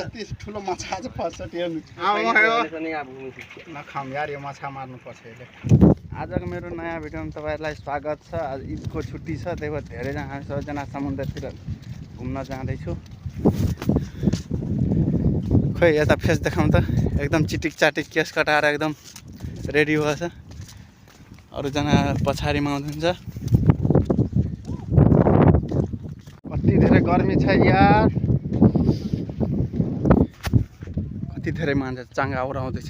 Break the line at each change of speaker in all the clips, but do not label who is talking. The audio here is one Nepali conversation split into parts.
यति ठुलो माछा आज फर्स्ट हेर्नु नखाऊँ यार यो माछा मार्नुपर्छ यसले। आजको मेरो नयाँ भिडियोमा तपाईँहरूलाई स्वागत छ। आज ईदको छुट्टी छ, त्यही भएर धेरैजना सबैजना समुद्रतिर घुम्न जाँदैछु। खोइ यता फेस देखाउँ त, एकदम चिटिक चाटिक केस कटाएर एकदम रेडी भएछ। अरूजना पछाडिमा आउनुहुन्छ। कति धेरै गर्मी छ यार, कति धेरै मान्छे चाङ्गा उडाउँदैछ।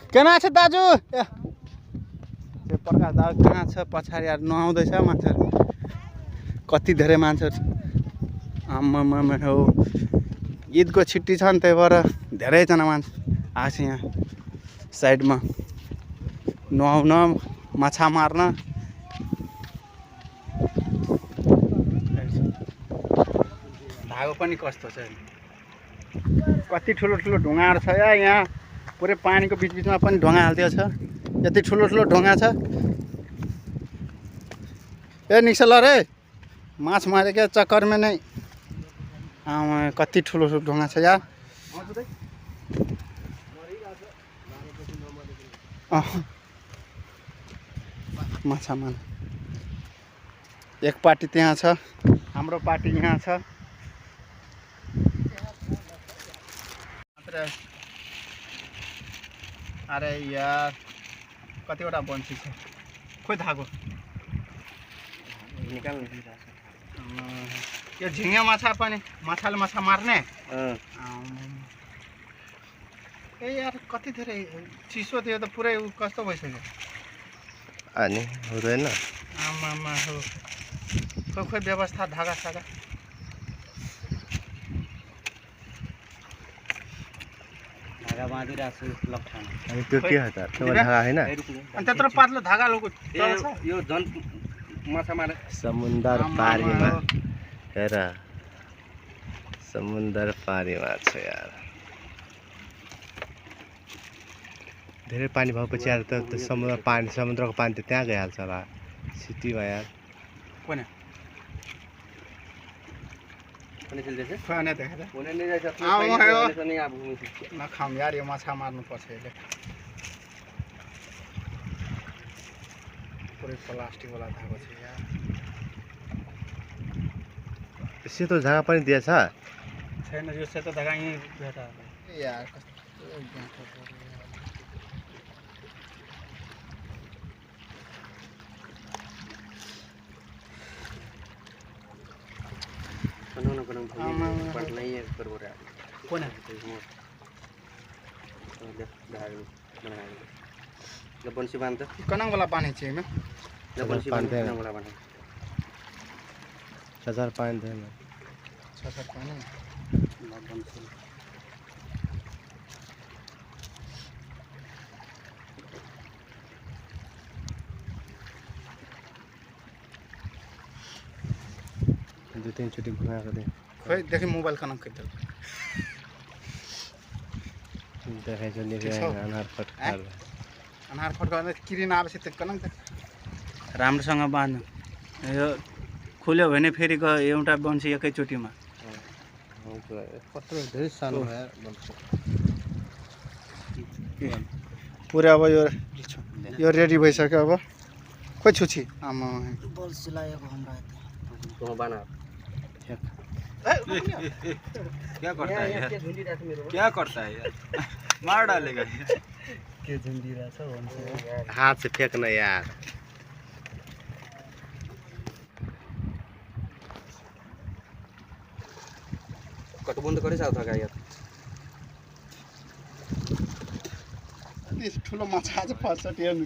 केमा छ दाजु? त्यो प्रकाश दाजु कहाँ छ? पछाडि यार नुहाउँदैछ मान्छेहरू, कति धेरै मान्छेहरू। आम्मामा हो, ईदको छुट्टी छ नि, त्यही भएर धेरैजना मान्छे आएको छ यहाँ साइडमा नुहाउन, माछा मार्न। धागो पनि कस्तो छ, कति ठुलो ठुलो ढुङ्गाहरू छ या यहाँ। पुरै पानीको बिचबिचमा पनि ढुङ्गा हालिदिएको छ, यति ठुलो ठुलो ढुङ्गा छ। ए निक्सल रे, माछ मारेको चक्करमा नै कति ठुलो ठुलो ढुङ्गा छ यार। माछा मार, एक पार्टी त्यहाँ छ, हाम्रो पार्टी यहाँ छ। अरे यार कतिवटा बन्सी छ, खोइ धागो निकाल्नु। यो झिङ्गे माछा पनि, माछाले माछा मार्ने। ए यार कति धेरै चिसो थियो त, पुरै कस्तो भइसक्यो
अनि हुँदैन।
आमामा हो, खोइ खोइ व्यवस्था धागा सागा। धागा बाँधिरहेको छु लप्ठामा।
अनि त्यो के हो त? त्यो धागा हैन,
अनि त्यत्रो पातलो धागा लोगो
यो झन् माछा मारे।
समुद्र पारीमा हेर, समुद्र पारीमा छ यार। धेरै पानी भएपछि यार त समुद्रको पानी त त्यहाँ गइहाल्छ होला सिटीमा यार।
कोने नखाऊँ यार यो माछा मार्नुपर्छ यसले। पुरै प्लास्टिकवाला धागो छ यार।
सेतो धागा पनि दिएछ
छैन, यो सेतो धागा यहीँ भेटा यार।
बंसी बांधते
कनंग वाला पानी चाहिए मैं
बंसी बांधते हैं वाला पानी
हजार पानी देना
छतर पानी बंसी।
दो तीन चोटी घुमा कर दे।
खोइ देखि मोबाइल कनेक्ट कर दे।
देखाइ छ नि अनार फटकार,
अनार फटकार किरिन आएपछि त कनेक्ट राम्रोसँग बाँध्नु। यो खुल्यो भने फेरि एउटा बन्सी एकैचोटीमा।
कत्रो धेरै सानो भयो बन्सी।
पुरा अब यो रेडी भइसक्यो। अब खोइ छुछि आमा
बल्सी लागेको हाम्रो तो बना।
क्या करता है यार, क्या करता है यार, मार डालेगा
के झुन्डिरा छ भन्छ।
हाथ से फेंकना यार।
कटबन्द गरिसक्यो था यार।
यति ठुलो माछा आज फर्स्ट हेर्नु।